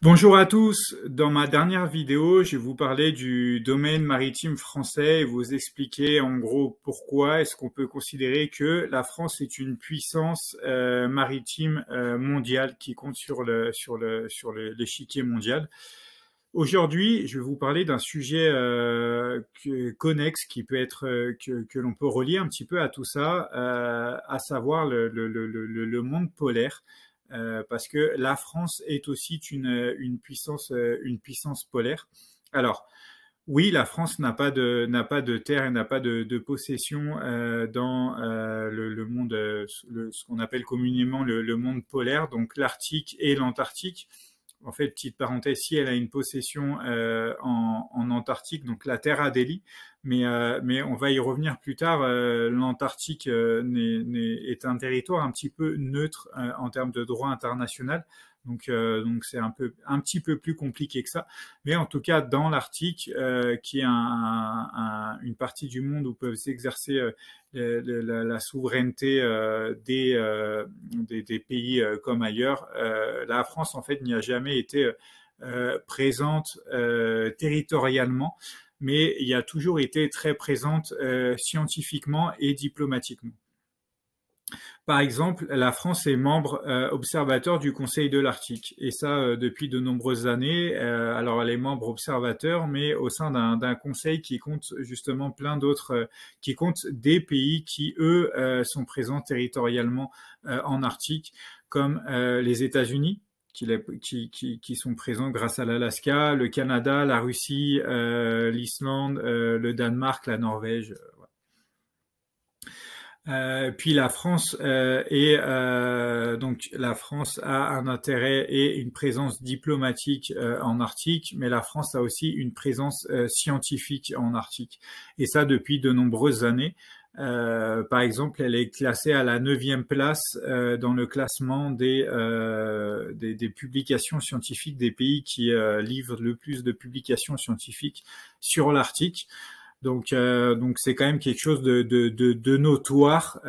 Bonjour à tous. Dans ma dernière vidéo, je vais vous parler du domaine maritime français et vous expliquer en gros pourquoi est-ce qu'on peut considérer que la France est une puissance maritime mondiale qui compte sur l'échiquier mondial. Aujourd'hui, je vais vous parler d'un sujet connexe qui peut être que l'on peut relier un petit peu à tout ça, à savoir le monde polaire. Parce que la France est aussi une puissance polaire. Alors, oui, la France n'a pas de terre et n'a pas de possession dans le monde, ce qu'on appelle communément le monde polaire, donc l'Arctique et l'Antarctique. En fait, petite parenthèse, si elle a une possession en Antarctique, donc la Terre Adélie, mais on va y revenir plus tard. L'Antarctique est un territoire un petit peu neutre en termes de droit international, donc c'est un petit peu plus compliqué que ça. Mais en tout cas, dans l'Arctique, qui est une partie du monde où peuvent s'exercer la souveraineté des pays comme ailleurs. La France, en fait, n'y a jamais été présente territorialement, mais il a toujours été très présente scientifiquement et diplomatiquement. Par exemple, la France est membre observateur du Conseil de l'Arctique, et ça depuis de nombreuses années. Alors elle est membre observateur, mais au sein d'un conseil qui compte justement plein d'autres, qui compte des pays qui, eux, sont présents territorialement en Arctique, comme les États-Unis, qui sont présents grâce à l'Alaska, le Canada, la Russie, l'Islande, le Danemark, la Norvège. Puis la France donc la France a un intérêt et une présence diplomatique en Arctique, mais la France a aussi une présence scientifique en Arctique, et ça depuis de nombreuses années. Par exemple, elle est classée à la 9e place dans le classement des publications scientifiques des pays qui livrent le plus de publications scientifiques sur l'Arctique. Donc c'est quand même quelque chose de notoire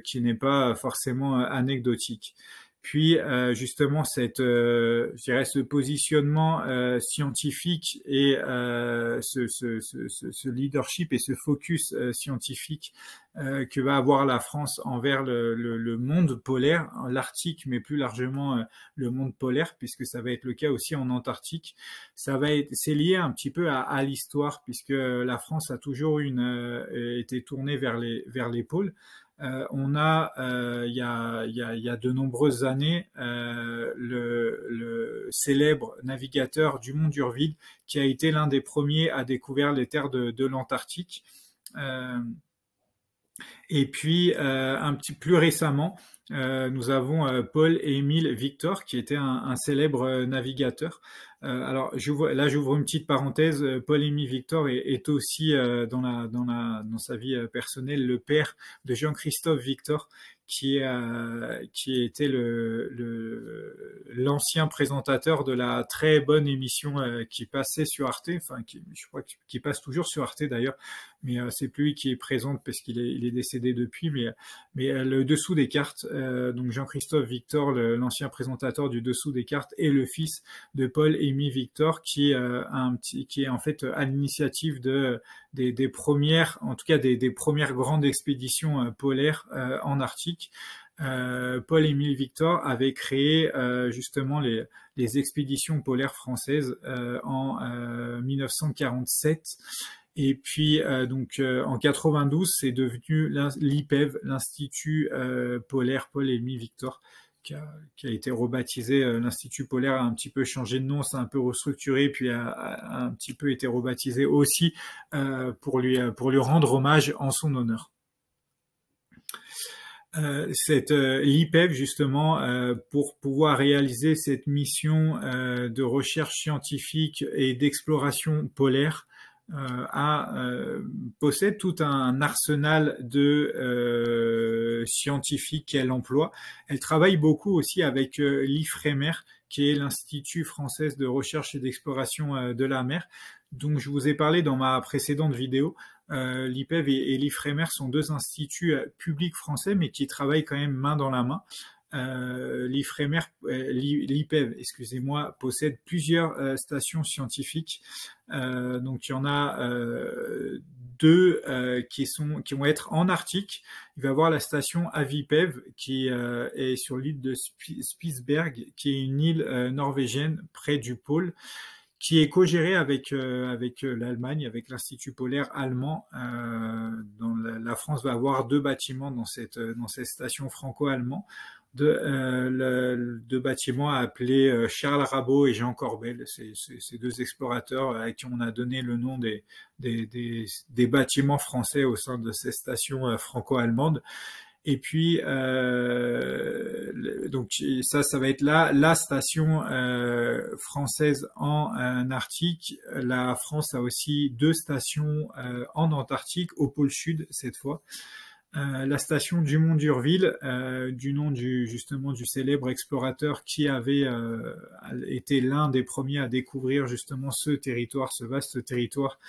qui n'est pas forcément anecdotique. Puis justement je dirais ce positionnement scientifique et ce leadership et ce focus scientifique que va avoir la France envers le monde polaire, l'Arctique, mais plus largement le monde polaire, puisque ça va être le cas aussi en Antarctique. C'est lié un petit peu à l'histoire, puisque la France a toujours été tournée vers les pôles. Il y a de nombreuses années, le célèbre navigateur Dumont d'Urville, qui a été l'un des premiers à découvrir les terres de l'Antarctique. Et puis, un petit plus récemment, nous avons Paul-Émile Victor, qui était un célèbre navigateur. Alors, j'ouvre une petite parenthèse. Paul-Émile Victor est aussi dans sa vie personnelle le père de Jean-Christophe Victor, qui était l'ancien présentateur de la très bonne émission qui passait sur Arte, enfin je crois qui passe toujours sur Arte d'ailleurs, mais c'est plus lui qui est présente parce il est décédé depuis, mais le dessous des cartes, donc Jean-Christophe Victor, l'ancien présentateur du dessous des cartes, est le fils de Paul-Émile Victor, qui est en fait à l'initiative des premières, en tout cas des premières grandes expéditions polaires en Arctique. Paul-Émile Victor avait créé justement les expéditions polaires françaises en 1947. Et puis en 92, c'est devenu l'IPEV, l'Institut polaire Paul-Émile Victor, qui a été rebaptisé. L'Institut polaire a un petit peu changé de nom, s'est un peu restructuré, puis a un petit peu été rebaptisé aussi pour lui rendre hommage en son honneur. L'IPEV justement, pour pouvoir réaliser cette mission de recherche scientifique et d'exploration polaire, possède tout un arsenal de scientifiques qu'elle emploie. Elle travaille beaucoup aussi avec l'IFREMER, qui est l'Institut français de recherche et d'exploration de la mer, dont je vous ai parlé dans ma précédente vidéo. L'IPEV et l'IFREMER sont deux instituts publics français, mais qui travaillent quand même main dans la main. l'IPEV, excusez-moi, possède plusieurs stations scientifiques. Donc il y en a deux qui vont être en Arctique. Il va y avoir la station Avipev qui est sur l'île de Spitsberg, qui est une île norvégienne près du pôle, qui est co-gérée avec l'Allemagne, avec l'Institut polaire allemand. La France va avoir deux bâtiments dans cette station franco-allemande. Deux bâtiments appelés Charles Rabot et Jean Corbel. C'est deux explorateurs à qui on a donné le nom des bâtiments français au sein de ces stations franco-allemandes. Et puis, donc ça va être la station française en Arctique. La France a aussi deux stations en Antarctique, au pôle sud cette fois. La station Dumont d'Urville, du nom justement du célèbre explorateur qui avait été l'un des premiers à découvrir justement ce vaste territoire,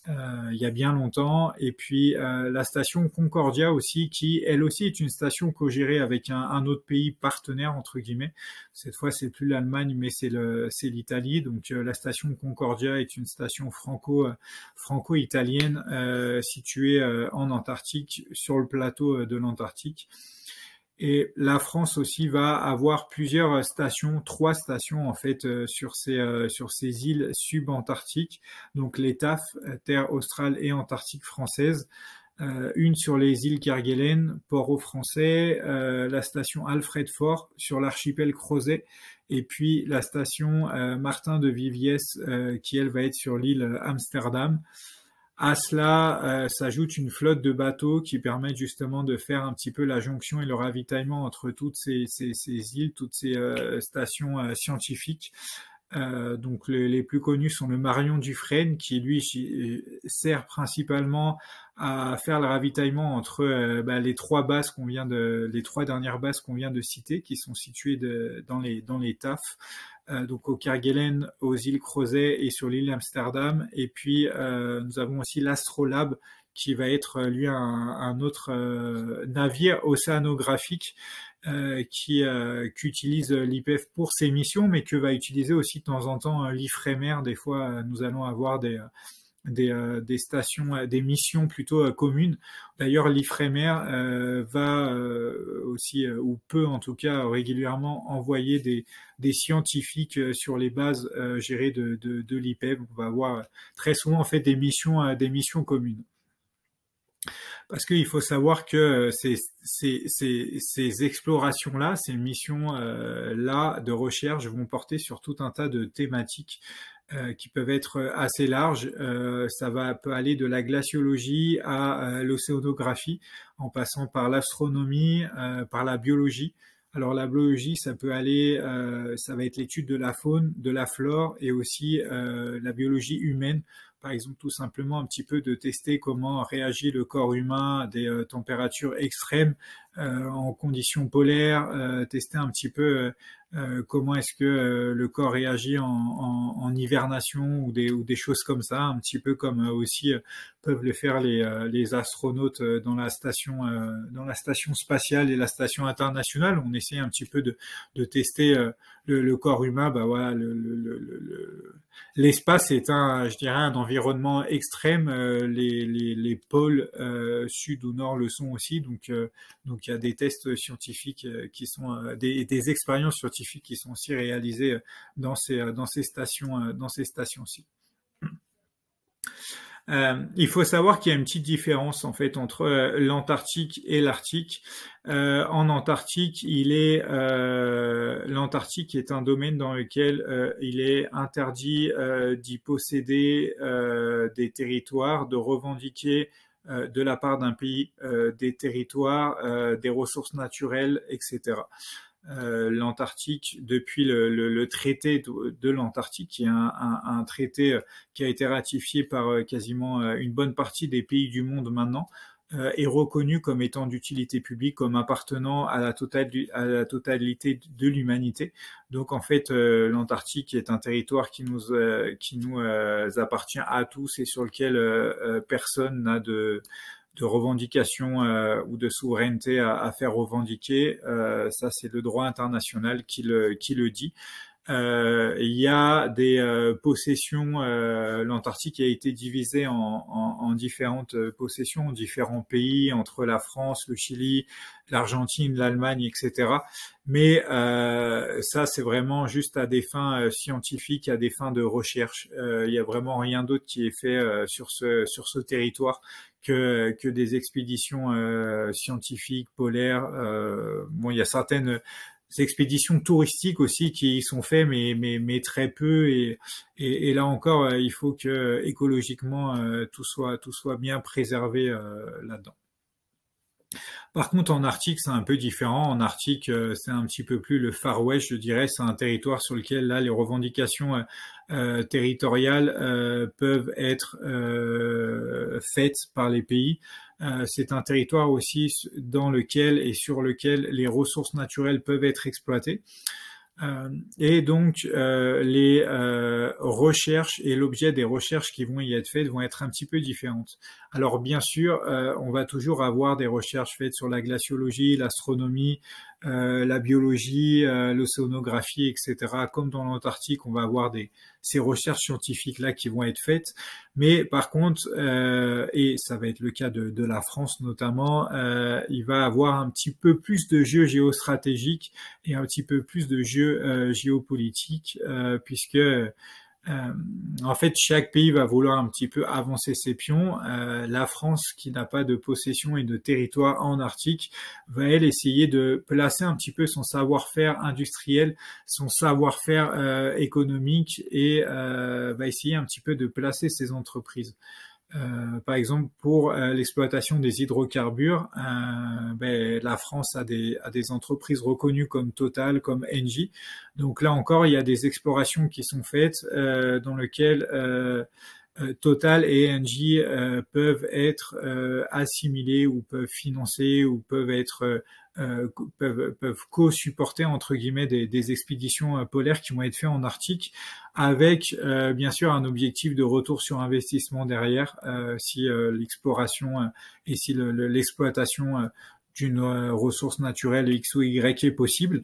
il y a bien longtemps. Et puis la station Concordia aussi, qui elle aussi est une station co-gérée avec un autre pays partenaire entre guillemets. Cette fois c'est plus l'Allemagne mais c'est l'Italie. Donc la station Concordia est une station franco-italienne située en Antarctique, sur le plateau de l'Antarctique. Et la France aussi va avoir plusieurs stations, 3 stations en fait sur ces îles subantarctiques, donc les TAF, Terre australe et antarctique française, une sur les îles Kerguelen, port-au-français, la station Alfred Fort sur l'archipel Crozet, et puis la station Martin de Viviès qui elle va être sur l'île Amsterdam. À cela s'ajoute une flotte de bateaux qui permettent justement de faire un petit peu la jonction et le ravitaillement entre toutes ces îles, toutes ces stations scientifiques. Donc les plus connus sont le Marion Dufresne qui lui sert principalement à faire le ravitaillement entre les trois dernières bases qu'on vient de citer, qui sont situées dans les TAF. Donc au Kerguelen, aux îles Crozet et sur l'île Amsterdam. Et puis nous avons aussi l'Astrolabe qui va être lui un autre navire océanographique qui utilise l'IPEF pour ses missions, mais que va utiliser aussi de temps en temps l'Ifremer. Des fois, nous allons avoir des stations, des missions plutôt communes. D'ailleurs, l'Ifremer va aussi, ou peut en tout cas régulièrement envoyer des scientifiques sur les bases gérées de l'IPEF. On va avoir très souvent en fait des missions communes. Parce qu'il faut savoir que ces explorations-là, ces missions-là de recherche vont porter sur tout un tas de thématiques qui peuvent être assez larges. Ça peut aller de la glaciologie à l'océanographie, en passant par l'astronomie, par la biologie. Alors la biologie, ça va être l'étude de la faune, de la flore et aussi la biologie humaine. Par exemple, tout simplement un petit peu de tester comment réagit le corps humain à des températures extrêmes en conditions polaires, tester un petit peu comment est-ce que le corps réagit en hibernation ou des choses comme ça, un petit peu comme aussi peuvent le faire les astronautes dans la station spatiale et la station internationale. On essaie un petit peu de tester le corps humain. Bah voilà, l'espace est je dirais, un environnement extrême. Les pôles sud ou nord le sont aussi. Donc il y a des tests scientifiques qui sont des expériences scientifiques qui sont aussi réalisées dans ces stations-ci. Il faut savoir qu'il y a une petite différence en fait entre l'Antarctique et l'Arctique. En Antarctique, l'Antarctique est un domaine dans lequel il est interdit d'y posséder des territoires, de revendiquer de la part d'un pays des territoires, des ressources naturelles, etc. L'Antarctique, depuis le traité de l'Antarctique, qui est un traité qui a été ratifié par quasiment une bonne partie des pays du monde maintenant, est reconnu comme étant d'utilité publique, comme appartenant à la totalité de l'humanité. Donc en fait, l'Antarctique est un territoire qui nous appartient à tous et sur lequel personne n'a revendication ou de souveraineté à faire revendiquer. Ça, c'est le droit international qui le dit. Il y a des possessions. L'Antarctique a été divisé en différentes possessions, différents pays, entre la France, le Chili, l'Argentine, l'Allemagne, etc. Mais ça, c'est vraiment juste à des fins scientifiques, à des fins de recherche. Il y a vraiment rien d'autre qui est fait sur ce territoire que des expéditions scientifiques, polaires. Bon, il y a certaines expéditions touristiques aussi qui y sont faites, mais très peu. Et là encore, il faut que écologiquement tout soit bien préservé là-dedans. Par contre, en Arctique, c'est un peu différent. En Arctique, c'est un petit peu plus le Far West, je dirais. C'est un territoire sur lequel là, les revendications territoriales peuvent être faites par les pays. C'est un territoire aussi dans lequel et sur lequel les ressources naturelles peuvent être exploitées. Et donc les recherches et l'objet des recherches qui vont y être faites vont être un petit peu différentes. Alors bien sûr, on va toujours avoir des recherches faites sur la glaciologie, l'astronomie, la biologie, l'océanographie, etc. Comme dans l'Antarctique, on va avoir ces recherches scientifiques-là qui vont être faites. Mais par contre, et ça va être le cas de la France notamment, il va avoir un petit peu plus de jeux géostratégiques et un petit peu plus de jeux géopolitiques, puisque en fait, chaque pays va vouloir un petit peu avancer ses pions. La France, qui n'a pas de possession et de territoire en Arctique, va elle essayer de placer un petit peu son savoir-faire industriel, son savoir-faire économique et va essayer un petit peu de placer ses entreprises. Par exemple, pour l'exploitation des hydrocarbures, la France a des entreprises reconnues comme Total, comme Engie. Donc là encore, il y a des explorations qui sont faites dans lesquelles Total et Engie peuvent être assimilés ou peuvent financer ou peuvent co-supporter entre guillemets des expéditions polaires qui vont être faites en Arctique, avec bien sûr un objectif de retour sur investissement derrière, si l'exploration et si l'exploitation d'une ressource naturelle X ou Y est possible.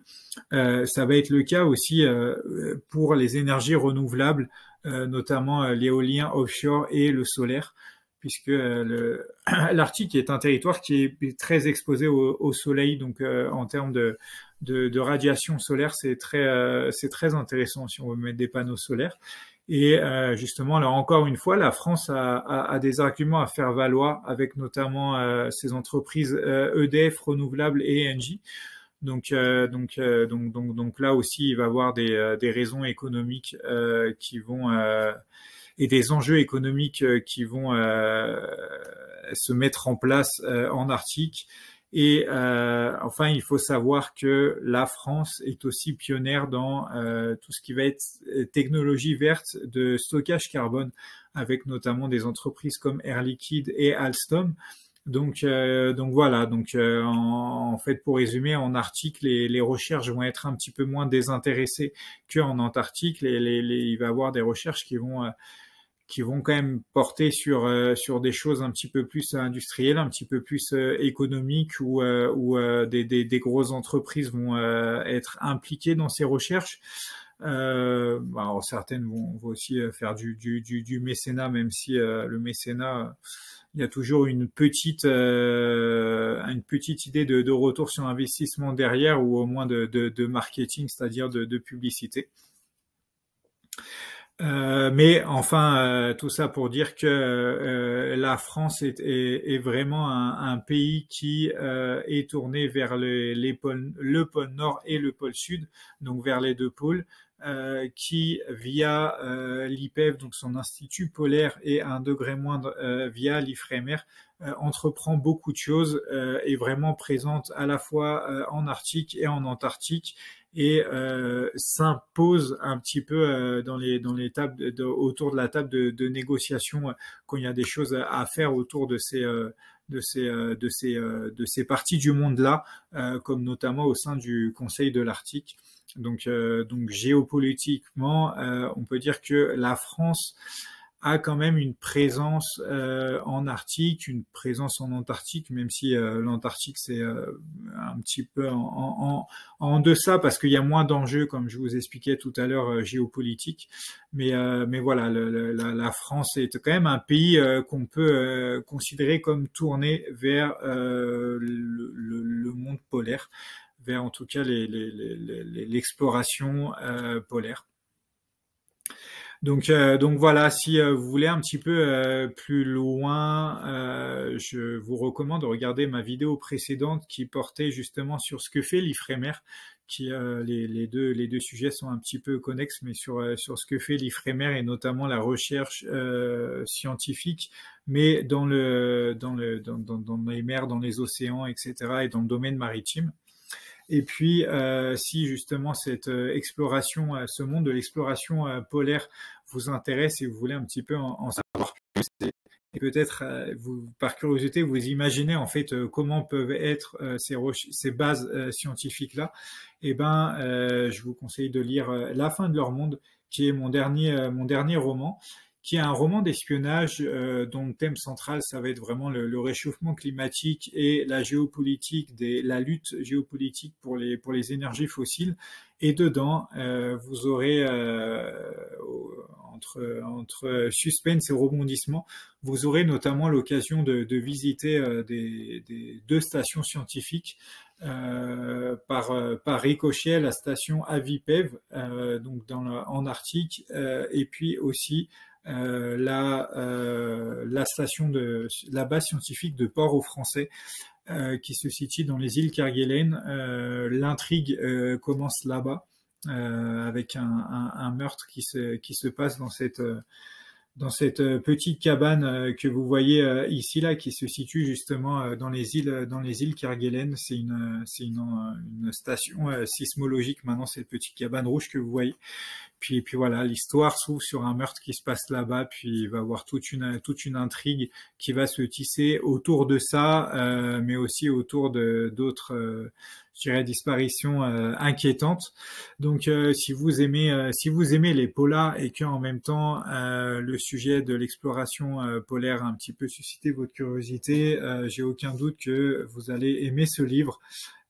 Ça va être le cas aussi pour les énergies renouvelables, notamment l'éolien offshore et le solaire, puisque l'Arctique est un territoire qui est très exposé au soleil, donc en termes de radiation solaire, c'est très intéressant si on veut mettre des panneaux solaires. Et justement, là encore une fois, la France a des arguments à faire valoir, avec notamment ces entreprises EDF Renouvelables et Engie. Donc là aussi, il va y avoir des raisons économiques qui vont et des enjeux économiques qui vont se mettre en place en Arctique. Et enfin, il faut savoir que la France est aussi pionnière dans tout ce qui va être technologie verte de stockage carbone, avec notamment des entreprises comme Air Liquide et Alstom. Donc voilà. Donc en fait, pour résumer, en Arctique, les recherches vont être un petit peu moins désintéressées qu'en Antarctique. Il va y avoir des recherches qui vont quand même porter sur des choses un petit peu plus industrielles, un petit peu plus économiques, où des grosses entreprises vont être impliquées dans ces recherches. Alors certaines vont aussi faire du mécénat, même si le mécénat, il y a toujours une petite idée de retour sur investissement derrière, ou au moins de marketing, c'est-à-dire de publicité. Mais enfin, tout ça pour dire que la France est vraiment un pays qui est tourné vers le pôle Nord et le pôle Sud, donc vers les deux pôles, qui via l'IPEF, donc son institut polaire, et à un degré moindre via l'IFREMER, entreprend beaucoup de choses, est vraiment présente à la fois en Arctique et en Antarctique, et s'impose un petit peu dans les tables autour de la table de négociation, quand il y a des choses à faire autour de ces parties du monde-là, comme notamment au sein du Conseil de l'Arctique. Donc géopolitiquement, on peut dire que la France a quand même une présence en Arctique, une présence en Antarctique, même si l'Antarctique c'est un petit peu en deçà parce qu'il y a moins d'enjeux, comme je vous expliquais tout à l'heure, géopolitiques. Mais voilà, la France est quand même un pays qu'on peut considérer comme tourné vers le monde polaire, vers en tout cas l'exploration polaire. Donc voilà, si vous voulez un petit peu plus loin, je vous recommande de regarder ma vidéo précédente qui portait justement sur ce que fait l'Ifremer, qui les deux sujets sont un petit peu connexes, mais sur ce que fait l'Ifremer et notamment la recherche scientifique, mais dans les mers, dans les océans, etc., et dans le domaine maritime. Et puis, si justement cette exploration, ce monde de l'exploration polaire vous intéresse et vous voulez un petit peu en savoir plus, et peut-être vous, par curiosité, vous imaginez en fait comment peuvent être ces bases scientifiques-là, eh ben, je vous conseille de lire La fin de leur monde, qui est mon dernier roman, qui est un roman d'espionnage dont le thème central, ça va être vraiment le réchauffement climatique et la géopolitique, la lutte géopolitique pour les énergies fossiles. Et dedans, vous aurez, entre suspense et rebondissement, vous aurez notamment l'occasion de visiter des deux stations scientifiques. Par ricochet, la station Avipev, donc en Arctique, et puis aussi la station la base scientifique de Port-au-Français, qui se situe dans les îles Kerguelen. L'intrigue commence là-bas, avec un meurtre qui se passe dans cette petite cabane que vous voyez ici là, qui se situe justement dans les îles Kerguelen. C'est une station sismologique maintenant, cette petite cabane rouge que vous voyez. Puis voilà, l'histoire s'ouvre sur un meurtre qui se passe là-bas, puis il va y avoir toute une intrigue qui va se tisser autour de ça, mais aussi autour d'autres, je dirais, disparitions inquiétantes. Donc, si vous aimez les polars et que en même temps le sujet de l'exploration polaire a un petit peu suscité votre curiosité, j'ai aucun doute que vous allez aimer ce livre.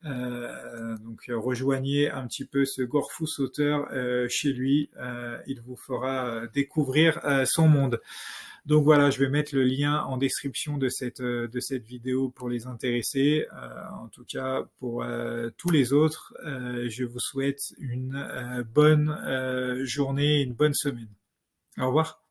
Donc rejoignez un petit peu ce Gorfous auteur chez lui, il vous fera découvrir son monde. Donc voilà, je vais mettre le lien en description de cette vidéo pour les intéressés. En tout cas, pour tous les autres, je vous souhaite une bonne journée, une bonne semaine. Au revoir.